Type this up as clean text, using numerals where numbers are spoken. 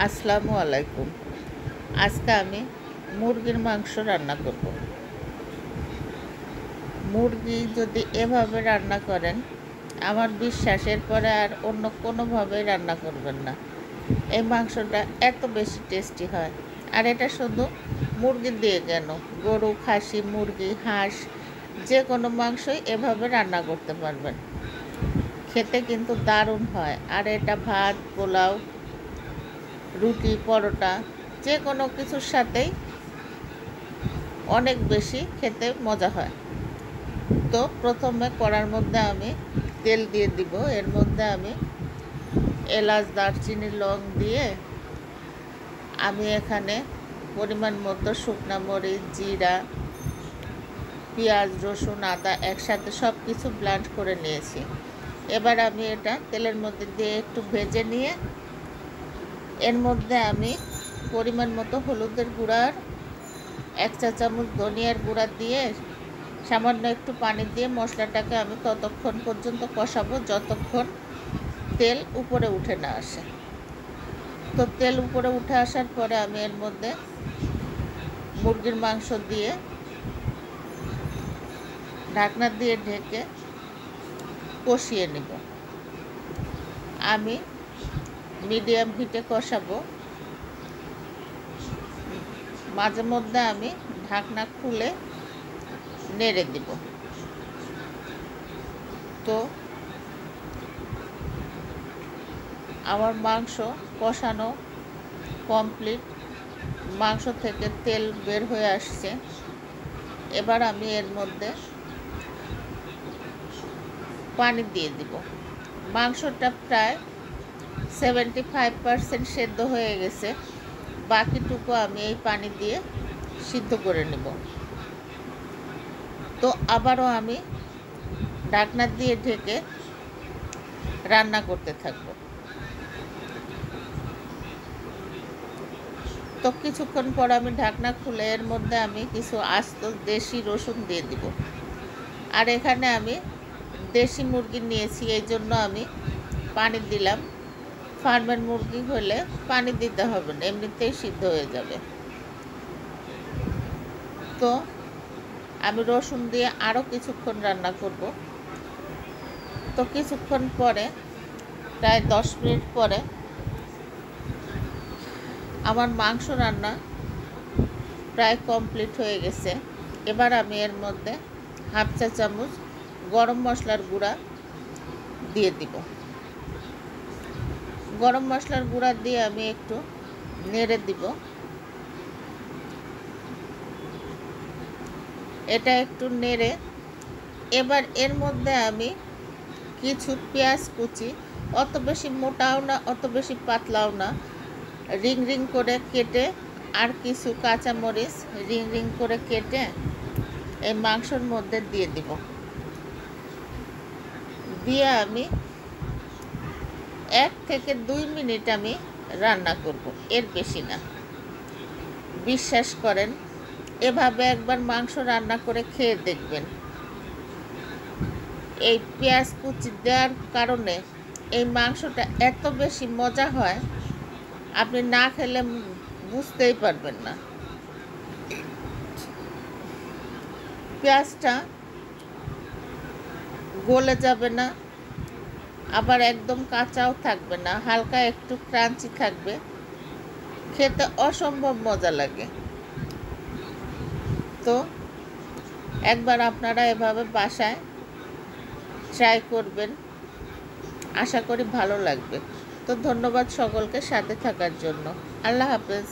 আসসালামু আলাইকুম। আজকে আমি মুরগির মাংস রান্না করব। মুরগি যদি এভাবে রান্না করেন, আমার বিশ্বাস এরপরে আর অন্য কোনোভাবেই রান্না করবেন না। এই মাংসটা এত বেশি টেস্টি হয়। আর এটা শুধু মুরগি দিয়ে কেন, গরু, খাসি, মুরগি, হাঁস যে কোনো মাংসই এভাবে রান্না করতে পারবেন। খেতে কিন্তু দারুণ হয়। আর এটা ভাত, পোলাও, রুটি, পরোটা যে কোনো কিছুর সাথেই অনেক বেশি খেতে মজা হয়। তো প্রথমে কড়ার মধ্যে আমি তেল দিয়ে দিব। এর মধ্যে আমি এলাচ, দারচিনি, লং দিয়ে আমি এখানে পরিমাণ মতো শুকনো মরিচ, জিরা, পেঁয়াজ, রসুন, আদা একসাথে সব কিছু ব্লেন্ড করে নিয়েছি। এবার আমি এটা তেলের মধ্যে দিয়ে একটু ভেজে নিয়ে এর মধ্যে আমি পরিমাণ মতো হলুদের গুঁড়ার 1 চা চামচ, ধনিয়ার গুঁড়া দিয়ে সামান্য একটু পানি দিয়ে মশলাটাকে আমি ততক্ষণ পর্যন্ত কষাবো যতক্ষণ তেল উপরে উঠে না আসে। তো তেল উপরে উঠে আসার পরে আমি এর মধ্যে মুরগির মাংস দিয়ে ঢাকনা দিয়ে ঢেকে কষিয়ে নেব। আমি মিডিয়াম হিটে কষাবো। মাঝে মধ্যে আমি ঢাকনা খুলে নেড়ে দিব। তো আমার মাংস কষানো কমপ্লিট, মাংস থেকে তেল বের হয়ে আসছে। এবার আমি এর মধ্যে পানি দিয়ে দিব। মাংসটা প্রায় 75% সেদ্ধ হয়ে গেছে, বাকিটুকু আমি এই পানি দিয়ে সিদ্ধ করে নেব। তো আবারও আমি ঢাকনা দিয়ে ঢেকে রান্না করতে থাকব। তো কিছুক্ষণ পর আমি ঢাকনা খুলে এর মধ্যে আমি কিছু আস্ত দেশি রসুন দিয়ে দিব। আর এখানে আমি দেশি মুরগি নিয়েছি, এই জন্য আমি পানি দিলাম। ফার্মের মুরগি হলে পানি দিতে হবে না, এমনিতেই সিদ্ধ হয়ে যাবে। তো আমি রসুন দিয়ে আরও কিছুক্ষণ রান্না করব। তো কিছুক্ষণ পরে, প্রায় 10 মিনিট পরে আমার মাংস রান্না প্রায় কমপ্লিট হয়ে গেছে। এবার আমি এর মধ্যে 1/2 চা চামচ গরম মশলার গুঁড়া দিয়ে দিব। গরম মশলার গুঁড়া দিয়ে আমি একটু নেড়ে দিব। এটা একটু নেড়ে এবার এর মধ্যে আমি কিছু পেঁয়াজ কুচি, অত বেশি মোটাও না অত বেশি পাতলাও না, রিং রিং করে কেটে, আর কিছু কাঁচামরিচ রিং রিং করে কেটে এই মাংসর মধ্যে দিয়ে দিব। দিয়ে আমি 1 থেকে 2 মিনিট আমি রান্না করব, এর বেশি না। বিশ্বাস করেন, এভাবে একবার মাংস রান্না করে খেয়ে দেখবেন। এই পেঁয়াজ কুচি দেওয়ার কারণে এই মাংসটা এত বেশি মজা হয়, আপনি না খেলে বুঝতেই পারবেন না। পেঁয়াজটা গলে যাবে না, আবার একদম কাঁচাও থাকবে না, হালকা একটু ক্রাঞ্চি থাকবে। খেতে অসম্ভব মজা লাগে। তো একবার আপনারা এভাবে বাসায় ট্রাই করবেন, আশা করি ভালো লাগবে। তো ধন্যবাদ সকলকে সাথে থাকার জন্য। আল্লাহ হাফেজ।